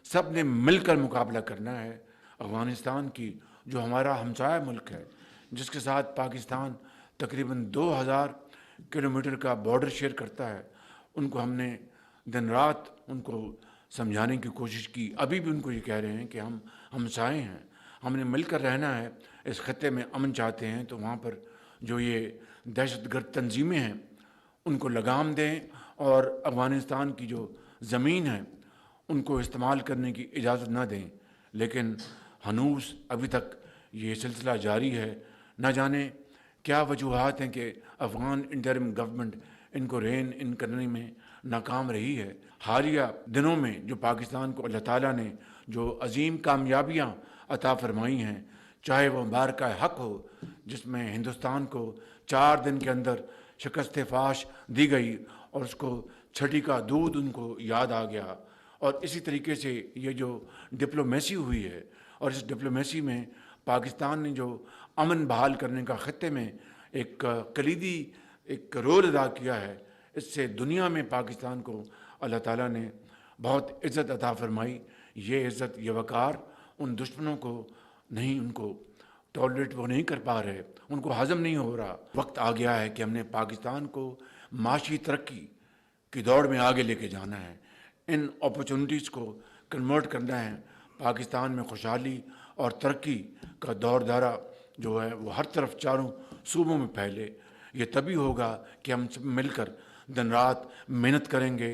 सब ने मिलकर मुकाबला करना है अफ़गानिस्तान की, जो हमारा हमसाया मुल्क है, जिसके साथ पाकिस्तान तकरीबन 2000 किलोमीटर का बॉर्डर शेयर करता है। उनको हमने दिन रात उनको समझाने की कोशिश की। अभी भी उनको ये कह रहे हैं कि हम हमसाए हैं, हमने मिलकर रहना है, इस खत्े में अमन चाहते हैं, तो वहाँ पर जो ये दहशतगर्द तंजीमें हैं उनको लगाम दें और अफ़गानिस्तान की जो ज़मीन है उनको इस्तेमाल करने की इजाज़त न दें। लेकिन हनूस अभी तक ये सिलसिला जारी है। न जाने क्या वजूहात हैं कि अफ़गान इंटरिम गवर्नमेंट इनको रेन इन करने में नाकाम रही है। हालिया दिनों में जो पाकिस्तान को अल्लाह ताला ने जो अजीम कामयाबियाँ अता फरमाई हैं, चाहे वो बारका हक हो जिसमें हिंदुस्तान को 4 दिन के अंदर शिकस्त फाश दी गई और उसको छठी का दूध उनको याद आ गया, और इसी तरीके से ये जो डिप्लोमेसी हुई है और इस डिप्लोमेसी में पाकिस्तान ने जो अमन बहाल करने का खत्ते में एक कलीदी एक रोल अदा किया है, इससे दुनिया में पाकिस्तान को अल्लाह ताला ने बहुत इज़्ज़त अता फरमाई। ये इज़्ज़त ये वक़ार उन दुश्मनों को नहीं, उनको टॉलरेट वो नहीं कर पा रहे, उनको हज़म नहीं हो रहा। वक्त आ गया है कि हमने पाकिस्तान को माशी तरक्की की दौड़ में आगे लेके जाना है, इन अपॉर्चुनिटीज़ को कन्वर्ट करना है। पाकिस्तान में खुशहाली और तरक्की का दौर दारा जो है वो हर तरफ चारों सूबों में फैले। ये तभी होगा कि हम सब मिलकर दिन रात मेहनत करेंगे,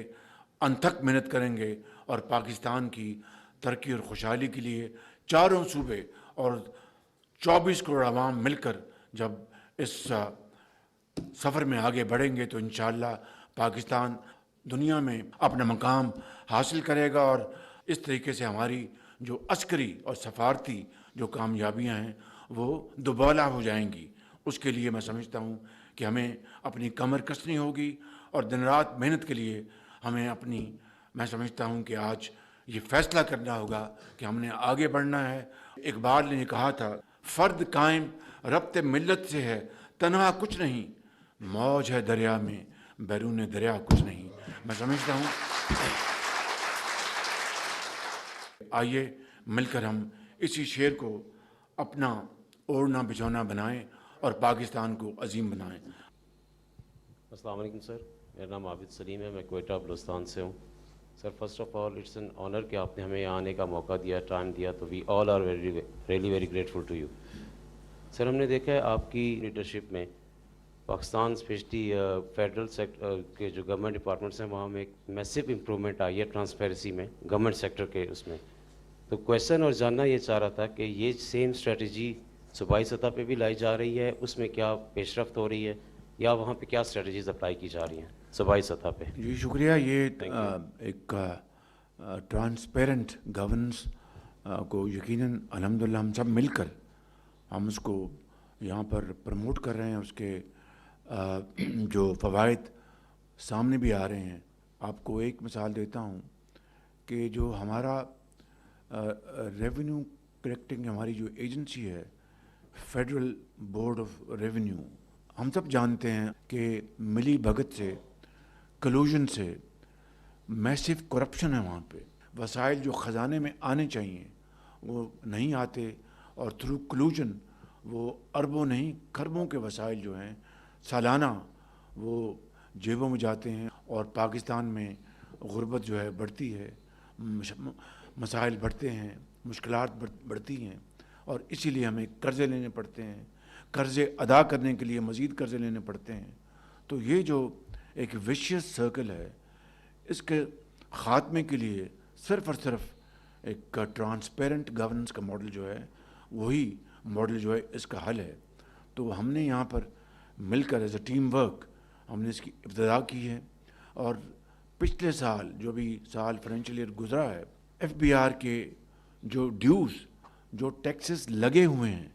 अनथक मेहनत करेंगे और पाकिस्तान की तरक्की और खुशहाली के लिए चारों सूबे और 24 करोड़ आवाम मिलकर जब इस सफ़र में आगे बढ़ेंगे तो इंशाअल्लाह पाकिस्तान दुनिया में अपना मकाम हासिल करेगा और इस तरीके से हमारी जो अस्करी और सफारती जो कामयाबियां हैं वो दुबाला हो जाएंगी। उसके लिए मैं समझता हूँ कि हमें अपनी कमर कसनी होगी और दिन रात मेहनत के लिए हमें अपनी, मैं समझता हूँ कि आज ये फैसला करना होगा कि हमने आगे बढ़ना है। इकबाल ने कहा था, फ़र्द कायम रब्ते मिल्लत से है, तन्हा कुछ नहीं, मौज है दरिया में, बैरून दरिया कुछ नहीं। मैं समझता हूँ आइए मिलकर हम इसी शेर को अपना ओढ़ना बिछौना बनाएं और पाकिस्तान को अजीम बनाएं। अस्सलाम वालेकुम सर, मेरा नाम आबिद सलीम है, मैं कोयटा बलूचिस्तान से हूँ। Sir first of all it's an honour कि आपने हमें यहाँ आने का मौका दिया, टाइम दिया, तो we all are really very grateful to you. Sir हमने देखा है आपकी लीडरशिप में पाकिस्तान स्पेशली फेडरल सेक्टर के जो गवर्नमेंट डिपार्टमेंट्स हैं वहाँ में एक मैसिव इम्प्रूवमेंट आई है ट्रांसपेरेंसी में गवर्नमेंट सेक्टर के उसमें। तो क्वेश्चन और जानना ये चाह रहा था कि ये सेम स्ट्रेटजी सूबाई सतह पे भी लाई जा रही है, उसमें क्या पेशरफ्त हो रही है या वहाँ पे क्या स्ट्रेटजीज अप्लाई की जा रही हैं सूबाई सतह पे? जी शुक्रिया। ये एक ट्रांसपेरेंट गवर्नेंस को यकीनन अल्हम्दुलिल्लाह हम सब मिलकर हम उसको यहाँ पर प्रमोट कर रहे हैं। उसके जो फ़वाइद सामने भी आ रहे हैं। आपको एक मिसाल देता हूँ कि जो हमारा रेवेन्यू कलेक्टिंग हमारी जो एजेंसी है फेडरल बोर्ड ऑफ रेवेन्यू, हम सब जानते हैं कि मिली भगत से, कलूजन से मैसिव करप्शन है। वहाँ पे वसाइल जो ख़जाने में आने चाहिए वो नहीं आते और थ्रू कलूजन वो अरबों नहीं खरबों के वसाइल जो हैं सालाना वो जेबों में जाते हैं और पाकिस्तान में गुर्बत जो है बढ़ती है, मसाइल बढ़ते हैं, मुश्किलात बढ़ती हैं और इसीलिए हमें कर्ज़े लेने पड़ते हैं, कर्ज़े अदा करने के लिए मज़ीद कर्ज़े लेने पड़ते हैं। तो ये जो एक विशियस सर्कल है, इसके ख़ात्मे के लिए सिर्फ़ और सिर्फ एक ट्रांसपेरेंट गवर्नेंस का मॉडल जो है वही मॉडल जो है इसका हल है। तो हमने यहाँ पर मिलकर एज अ टीम वर्क हमने इसकी इब्तिदा की है और पिछले साल जो भी साल फाइनेंशियल ईयर गुज़रा है, FBR के जो ड्यूज़, जो टैक्सेस लगे हुए हैं,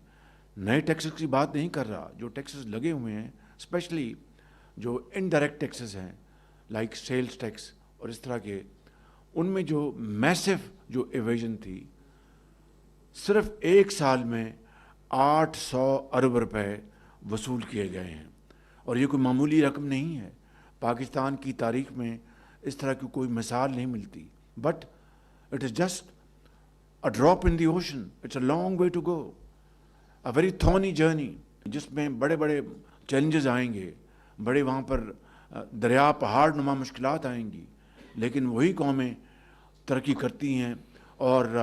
नए टैक्सेस की बात नहीं कर रहा, जो टैक्सेस लगे हुए हैं स्पेशली जो इनडायरेक्ट टैक्सेस हैं लाइक सेल्स टैक्स और इस तरह के, उनमें जो मैसिव जो एवेजन थी, सिर्फ एक साल में 800 अरब रुपए वसूल किए गए हैं और ये कोई मामूली रकम नहीं है। पाकिस्तान की तारीख में इस तरह की कोई मिसाल नहीं मिलती। But It is just a drop in the ocean. It's a long way to go. A very thorny journey, जिसमें बड़े बड़े चैलेंजेस आएंगे, बड़े वहाँ पर दरिया पहाड़ नुमा मुश्किलात आएंगी, लेकिन वही कौमें तरक्की करती हैं और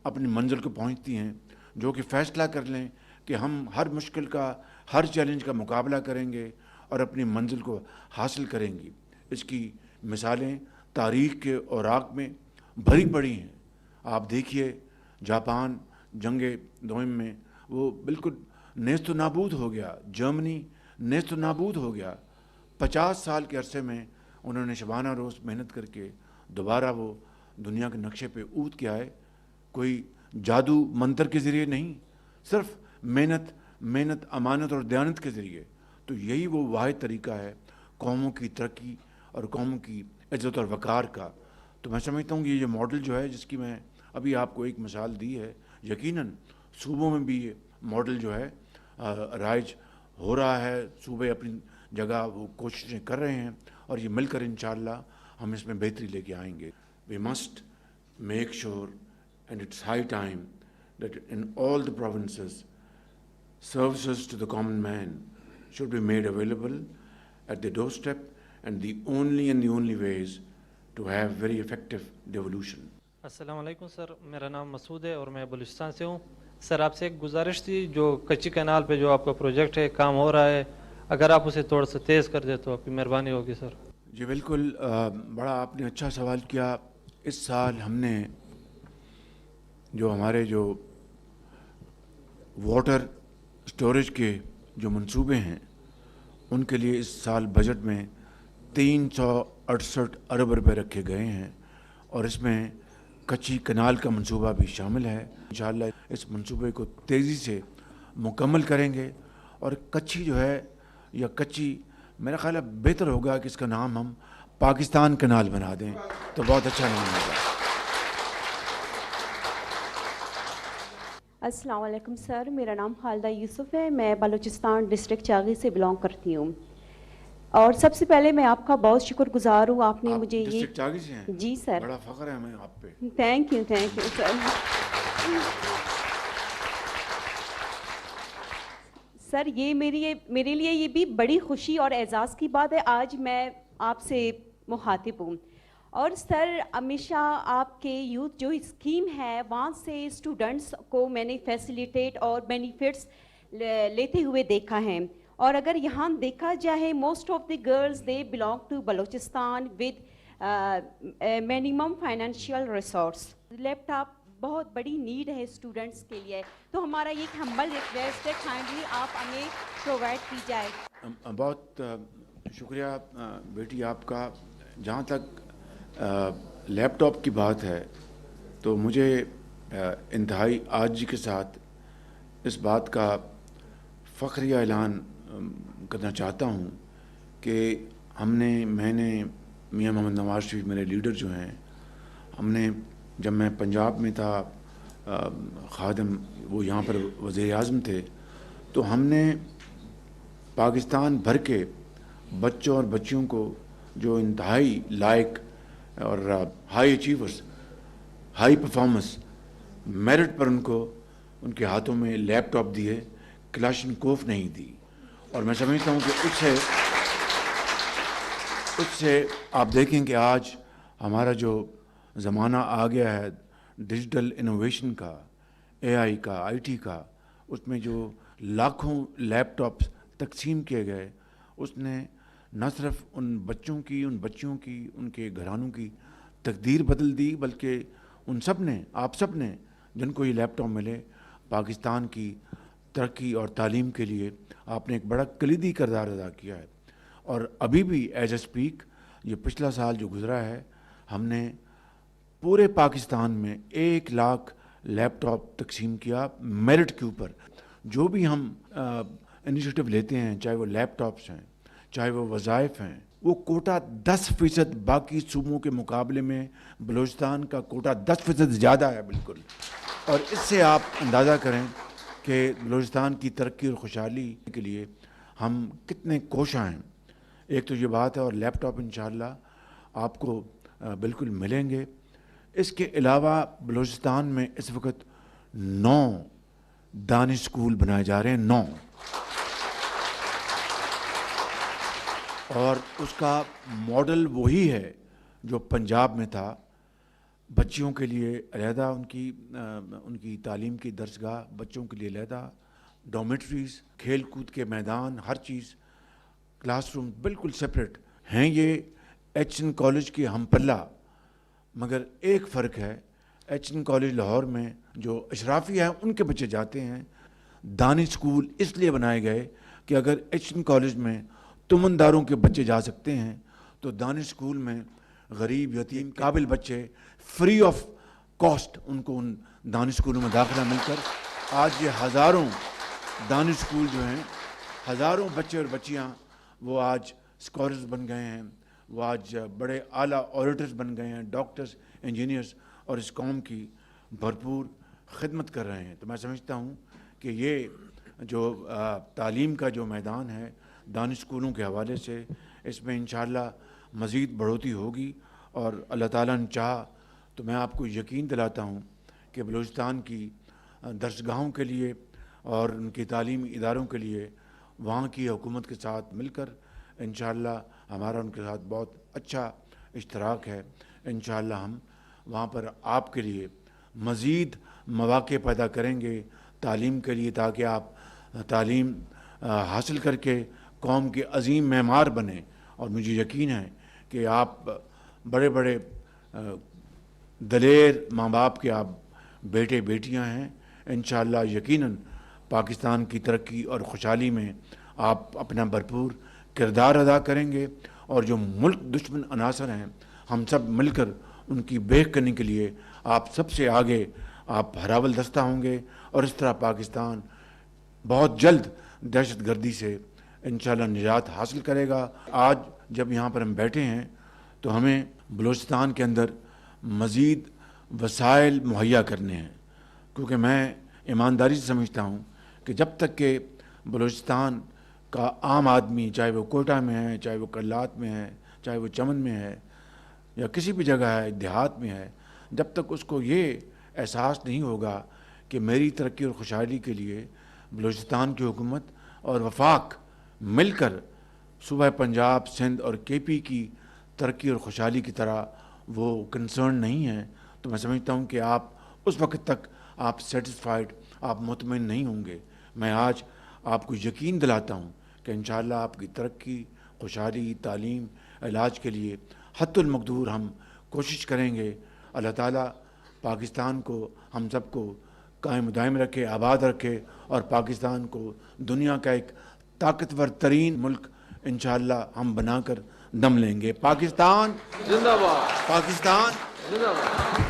अपनी मंजिल को पहुँचती हैं जो कि फ़ैसला कर लें कि हम हर मुश्किल का, हर चैलेंज का मुकाबला करेंगे और अपनी मंजिल को हासिल करेंगी। इसकी मिसालें तारीख़ के औराक में भरी पड़ी हैं। आप देखिए जापान जंगे दोइम में वो बिल्कुल नेस्त नाबूद हो गया, जर्मनी नेस्त नाबूद हो गया। 50 साल के अरसे में उन्होंने शबाना रोज़ मेहनत करके दोबारा वो दुनिया के नक्शे पे ऊत के आए। कोई जादू मंत्र के ज़रिए नहीं, सिर्फ मेहनत, मेहनत, अमानत और दयानत के ज़रिए। तो यही वो वाहिद तरीका है कौमों की तरक्की और कौमों की इज़्ज़त और वक़ार का। तो मैं समझता हूँ कि ये मॉडल जो है, जिसकी मैं अभी आपको एक मिसाल दी है, यकीनन सूबों में भी ये मॉडल जो है राइज हो रहा है। सूबे अपनी जगह वो कोशिशें कर रहे हैं और ये मिलकर इंशाअल्लाह हम इसमें बेहतरी लेके आएंगे। We must make sure and it's high time that in all the provinces services to the common man should be made available at the doorstep, and the only way is to have very effective devolution. अस्सलाम वालेकुम sir, मेरा नाम मसूद है और मैं बलूचिस्तान से हूँ। Sir आपसे एक गुजारिश थी, जो कच्ची कैनाल पे जो आपका प्रोजेक्ट है, काम हो रहा है, अगर आप उसे थोड़ा सा तेज़ कर दे तो आपकी मेहरबानी होगी सर। जी बिल्कुल, बड़ा आपने अच्छा सवाल किया। इस साल हमने जो हमारे जो वाटर स्टोरेज के जो मंसूबे हैं उनके लिए इस साल बजट में 368 अरब रुपए रखे गए हैं और इसमें कच्ची कनाल का मंसूबा भी शामिल है। इंशाअल्लाह इस मंसूबे को तेज़ी से मुकम्मल करेंगे और कच्ची जो है या कच्ची, मेरा ख्याल है बेहतर होगा कि इसका नाम हम पाकिस्तान कनाल बना दें तो बहुत अच्छा नाम होगा। अस्सलाम वालेकुम सर, मेरा नाम खालदा यूसुफ है, मैं बलूचिस्तान डिस्ट्रिक्ट चागी से बिलोंग करती हूँ। और सबसे पहले मैं आपका बहुत शुक्रगुजार हूँ, आपने आप मुझे ये डिस्ट्रिक्ट चागी से हैं? जी सर, बड़ा फ़ख्र है हमें आप पे। Thank you sir. सर ये मेरे लिए ये भी बड़ी खुशी और एजाज़ की बात है, आज मैं आपसे मुखातिब हूँ। और सर हमेशा आपके यूथ जो स्कीम है वहाँ से स्टूडेंट्स को मैंने फैसिलिटेट और बेनिफिट्स लेते हुए देखा है। और अगर यहाँ देखा जाए, most of the girls they belong to Balochistan with minimum financial resource. Laptop बहुत बड़ी नीड है स्टूडेंट्स के लिए, तो हमारा ये हम्बल रिक्वेस्ट है, काइंडली आप हमें प्रोवाइड की जाए। बहुत शुक्रिया बेटी आपका। जहाँ तक लैपटॉप की बात है तो मुझे इंतहाई आजी के साथ इस बात का फ़ख्रिया ऐलान करना चाहता हूँ कि मैंने मियां मोहम्मद नवाज शरीफ मेरे लीडर जो हैं, हमने जब मैं पंजाब में था खादिम, वो यहाँ पर वज़ीर आज़म थे, तो हमने पाकिस्तान भर के बच्चों और बच्चियों को जो इंतहाई लायक और high achievers, high performance, merit पर उनके हाथों में लैपटॉप दिए, क्लाशनकोफ नहीं दी। और मैं समझता हूँ कि उससे आप देखें कि आज हमारा जो ज़माना आ गया है डिजिटल इनोवेशन का, एआई का, आईटी का, उसमें जो लाखों लैपटॉप्स तकसीम किए गए, उसने न सिर्फ उन बच्चों की, उन बच्चियों की, उनके घरानों की तकदीर बदल दी, बल्कि उन सब ने, आप सब ने जिनको ये लैपटॉप मिले, पाकिस्तान की तरक्की और तालीम के लिए आपने एक बड़ा कलीदी किरदार अदा किया है। और अभी भी एज ए स्पीक, ये पिछला साल जो गुज़रा है, हमने पूरे पाकिस्तान में 1 लाख लैपटॉप तकसीम किया मेरिट के ऊपर। जो भी हम इनिशिएटिव लेते हैं, चाहे वो लैपटॉप्स हैं, चाहे वो वज़ाइफ हैं, वो कोटा 10% बाकी सूबों के मुकाबले में बलूचिस्तान का कोटा 10% ज़्यादा है बिल्कुल। और इससे आप अंदाज़ा करें कि बलूचिस्तान की तरक्की और खुशहाली के लिए हम कितने कोशा हैं। एक तो ये बात है, और लैपटॉप इंशाअल्लाह आपको बिल्कुल मिलेंगे। इसके अलावा बलूचिस्तान में इस वक्त 9 दानिश स्कूल बनाए जा रहे हैं, 9, और उसका मॉडल वही है जो पंजाब में था। बच्चियों के लिए अलहदा उनकी तालीम की दर्सगाह, बच्चों के लिए अलहदा डॉर्मेटरीज, खेल कूद के मैदान, हर चीज़, क्लासरूम बिल्कुल सेपरेट हैं। ये एचएन कॉलेज की हम पल्ला, मगर एक फ़र्क है, एचएन कॉलेज लाहौर में जो अशराफी हैं उनके बच्चे जाते हैं। दानिश स्कूल इसलिए बनाए गए कि अगर एचएन कॉलेज में तुमनदारों के बच्चे जा सकते हैं तो दानिश स्कूल में गरीब, यतीम, काबिल बच्चे फ्री ऑफ कॉस्ट उनको उन दानिश स्कूलों में दाखिला मिलकर आज ये हज़ारों दानिश स्कूल जो हैं, हज़ारों बच्चे और बच्चियाँ वो आज स्कॉलर्स बन गए हैं, वो आज बड़े आला ऑडिटर्स बन गए हैं, डॉक्टर्स, इंजीनियर्स, और इस कौम की भरपूर खिदमत कर रहे हैं। तो मैं समझता हूँ कि ये जो तालीम का जो मैदान है दानिश स्कूलों के हवाले से, इसमें इंशाअल्लाह मज़ीद बढ़ोतरी होगी, और अल्लाह ताला ने चाहा तो मैं आपको यकीन दिलाता हूँ कि बलूचिस्तान की दरसगाहों के लिए और उनकी तालीमी इदारों के लिए वहाँ की हुकूमत के साथ मिलकर इंशाअल्लाह हमारा उनके साथ बहुत अच्छा इश्तराक है। इंशाअल्लाह हम वहाँ पर आपके लिए मज़ीद मौक़े पैदा करेंगे तालीम के लिए, ताकि आप तालीम हासिल करके कौम के अजीम मेमार बने। और मुझे यकीन है कि आप बड़े बड़े दलेर माँ बाप के आप बेटे बेटियां हैं। इंशाअल्लाह यकीनन पाकिस्तान की तरक्की और खुशहाली में आप अपना भरपूर किरदार अदा करेंगे, और जो मुल्क दुश्मन अनासर हैं हम सब मिलकर उनकी बेख करने के लिए आप सबसे आगे आप हरावल दस्ता होंगे, और इस तरह पाकिस्तान बहुत जल्द दहशत गर्दी से इंशाअल्लाह निजात हासिल करेगा। आज जब यहाँ पर हम बैठे हैं तो हमें बलूचिस्तान के अंदर मज़ीद वसाइल मुहैया करने हैं, क्योंकि मैं ईमानदारी से समझता हूँ कि जब तक के बलूचिस्तान का आम आदमी, चाहे वो कोयटा में है, चाहे वो करलात में है, चाहे वो चमन में है, या किसी भी जगह है, देहात में है, जब तक उसको ये एहसास नहीं होगा कि मेरी तरक्की और खुशहाली के लिए बलूचिस्तान की हुकूमत और वफाक मिलकर सूबा पंजाब, सिंध और केपी की तरक्की और खुशहाली की तरह वो कंसर्न नहीं है, तो मैं समझता हूँ कि आप उस वक्त तक आप सेटिस्फाइड, आप मुतमईन नहीं होंगे। मैं आज आपको यकीन दिलाता हूँ कि इंशाअल्लाह आपकी तरक्की, खुशहाली, तालीम, इलाज के लिए हद्दुल मक़दूर हम कोशिश करेंगे। अल्लाह ताला पाकिस्तान को, हम सबको कायम दायम रखे, आबाद रखे, और पाकिस्तान को दुनिया का एक ताकतवर तरीन मुल्क इंशाअल्लाह हम बनाकर दम लेंगे। पाकिस्तान जिंदाबाद, पाकिस्तान जिंदाबाद।